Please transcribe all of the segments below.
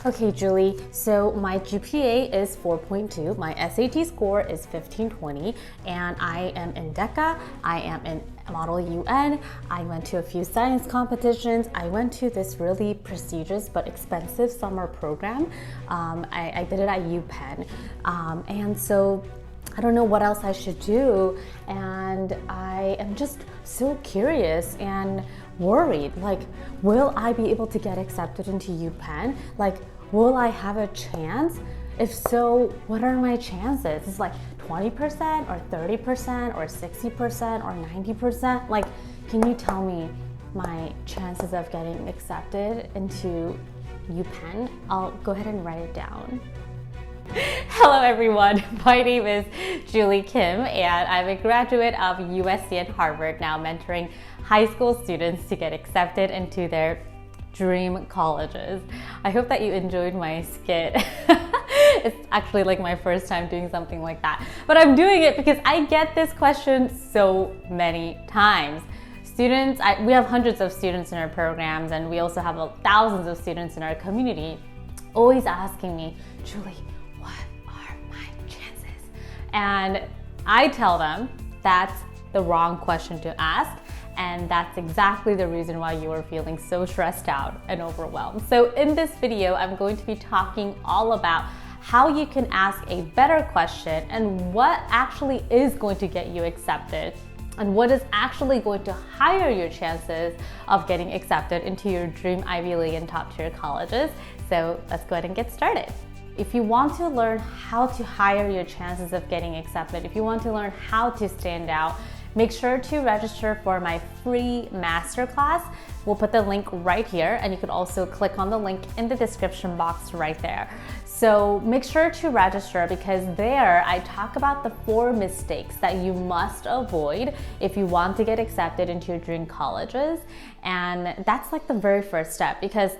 Okay, Julie, so my GPA is 4.2, my SAT score is 1520, and I am in DECA, I am in Model UN, I went to a few science competitions, I went to this really prestigious but expensive summer program. I did it at UPenn, and so I don't know what else I should do, and I am just so curious and worried. Like, will I be able to get accepted into UPenn? Like, will I have a chance? If so, what are my chances? Is like 20% or 30% or 60% or 90%? Like, can you tell me my chances of getting accepted into UPenn? I'll go ahead and write it down. Hello everyone, my name is Julie Kim and I'm a graduate of USC and Harvard, now mentoring high school students to get accepted into their dream colleges. I hope that you enjoyed my skit. It's actually like my first time doing something like that, but I'm doing it because I get this question so many times. Students, we have hundreds of students in our programs, and we also have thousands of students in our community always asking me, Julie, what are my chances? And I tell them that's the wrong question to ask, and that's exactly the reason why you are feeling so stressed out and overwhelmed. So in this video, I'm going to be talking all about how you can ask a better question and what actually is going to get you accepted and what is actually going to higher your chances of getting accepted into your dream Ivy League and top tier colleges. So let's go ahead and get started. If you want to learn how to higher your chances of getting accepted, if you want to learn how to stand out, make sure to register for my free masterclass. We'll put the link right here, and you can also click on the link in the description box right there. So make sure to register, because there I talk about the 4 mistakes that you must avoid if you want to get accepted into your dream colleges. And that's like the very first step, because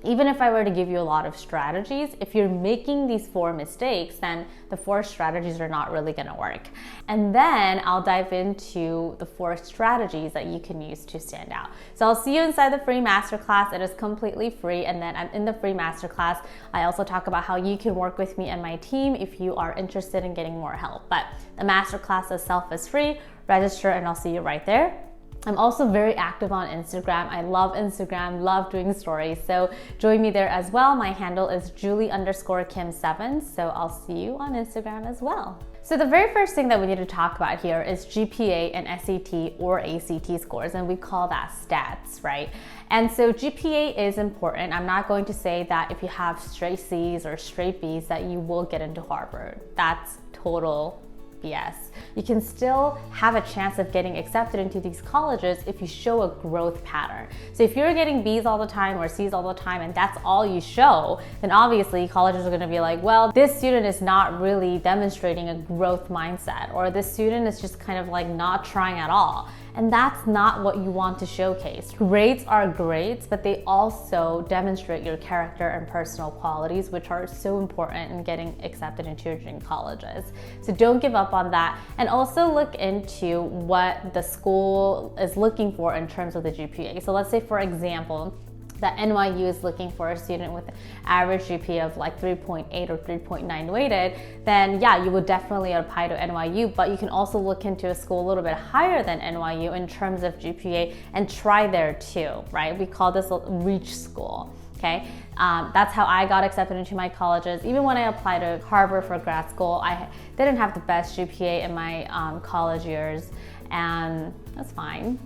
even if I were to give you a lot of strategies, if you're making these 4 mistakes, then the 4 strategies are not really gonna work. And then I'll dive into the 4 strategies that you can use to stand out. So I'll see you inside the free masterclass. It is completely free. And then I'm in the free masterclass, I also talk about how you can work with me and my team if you are interested in getting more help. But the masterclass itself is free. Register and I'll see you right there. I'm also very active on Instagram. I love Instagram, love doing stories. So join me there as well. My handle is Julie_Kim7. So I'll see you on Instagram as well. So the very first thing that we need to talk about here is GPA and SAT or ACT scores, and we call that stats, right? And so GPA is important. I'm not going to say that if you have straight C's or straight B's that you will get into Harvard. That's total BS. You can still have a chance of getting accepted into these colleges if you show a growth pattern. So if you're getting B's all the time or C's all the time and that's all you show, then obviously colleges are going to be like, well, this student is not really demonstrating a growth mindset, or this student is just kind of like not trying at all. And that's not what you want to showcase. Grades are grades, but they also demonstrate your character and personal qualities, which are so important in getting accepted into your dream colleges. So don't give up on that. And also look into what the school is looking for in terms of the GPA. So let's say, for example, that NYU is looking for a student with an average GPA of like 3.8 or 3.9 weighted, then yeah, you would definitely apply to NYU, but you can also look into a school a little bit higher than NYU in terms of GPA and try there too, right? We call this a reach school, okay? That's how I got accepted into my colleges. Even when I applied to Harvard for grad school, I didn't have the best GPA in my college years, and that's fine.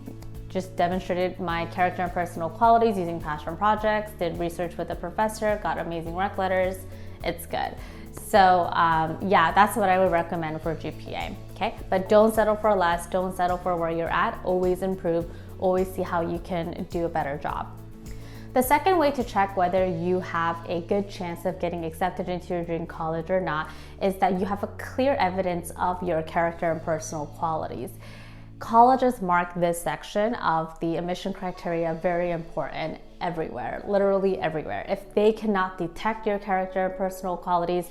Just demonstrated my character and personal qualities using passion projects, did research with a professor, got amazing rec letters. It's good. So yeah, that's what I would recommend for GPA, okay? But don't settle for less, don't settle for where you're at, always improve, always see how you can do a better job. The second way to check whether you have a good chance of getting accepted into your dream college or not is that you have a clear evidence of your character and personal qualities. Colleges mark this section of the admission criteria very important everywhere, literally everywhere. If they cannot detect your character and personal qualities,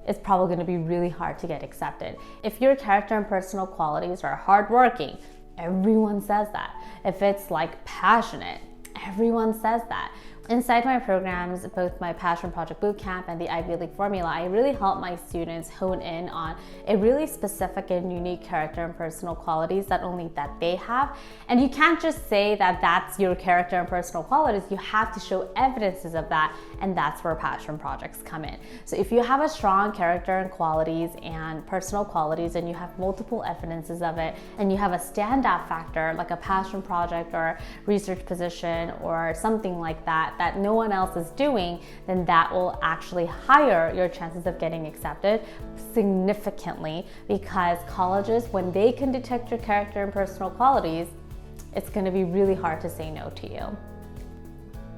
it's probably going to be really hard to get accepted. If your character and personal qualities are hardworking, everyone says that. If it's like passionate, everyone says that. Inside my programs, both my Passion Project Bootcamp and the Ivy League Formula, I really help my students hone in on a really specific and unique character and personal qualities that only that they have. And you can't just say that that's your character and personal qualities, you have to show evidences of that, and that's where passion projects come in. So if you have a strong character and qualities and personal qualities and you have multiple evidences of it, and you have a standout factor like a passion project or research position or something like that no one else is doing, then that will actually higher your chances of getting accepted significantly, because colleges, when they can detect your character and personal qualities, it's going to be really hard to say no to you.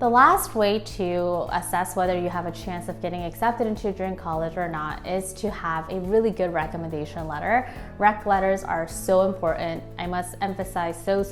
The last way to assess whether you have a chance of getting accepted into a dream college or not is to have a really good recommendation letter. Rec letters are so important. I must emphasize so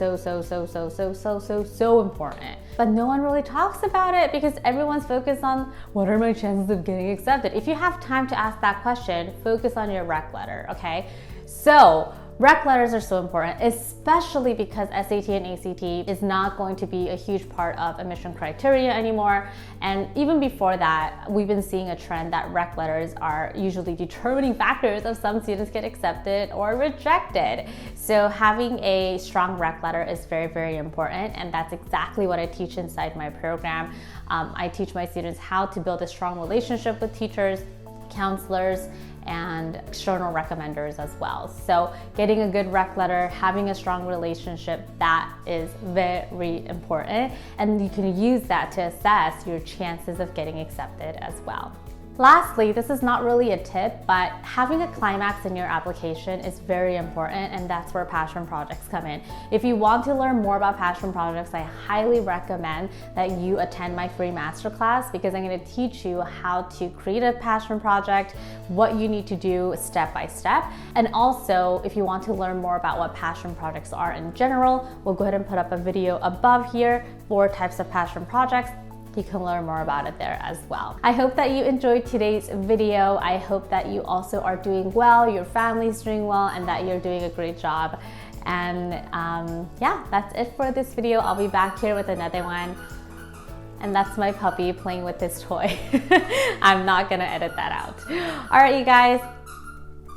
important. But no one really talks about it because everyone's focused on what are my chances of getting accepted. If you have time to ask that question, focus on your rec letter, okay? So, rec letters are so important, especially because SAT and ACT is not going to be a huge part of admission criteria anymore. And even before that, we've been seeing a trend that rec letters are usually determining factors of some students get accepted or rejected. So having a strong rec letter is very, very important. And that's exactly what I teach inside my program. I teach my students how to build a strong relationship with teachers, counselors, and external recommenders as well. So getting a good rec letter, having a strong relationship, that is very important. And you can use that to assess your chances of getting accepted as well. Lastly, this is not really a tip, but having a climax in your application is very important, and that's where passion projects come in. If you want to learn more about passion projects, I highly recommend that you attend my free masterclass, because I'm going to teach you how to create a passion project, what you need to do step by step. And also, if you want to learn more about what passion projects are in general, we'll go ahead and put up a video above here, 4 types of passion projects. You can learn more about it there as well. I hope that you enjoyed today's video. I hope that you also are doing well, your family's doing well, and that you're doing a great job. And yeah, that's it for this video. I'll be back here with another one. And that's my puppy playing with this toy. I'm not gonna edit that out. All right, you guys,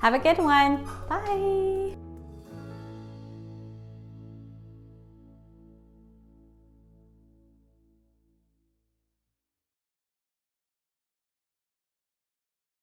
have a good one. Bye.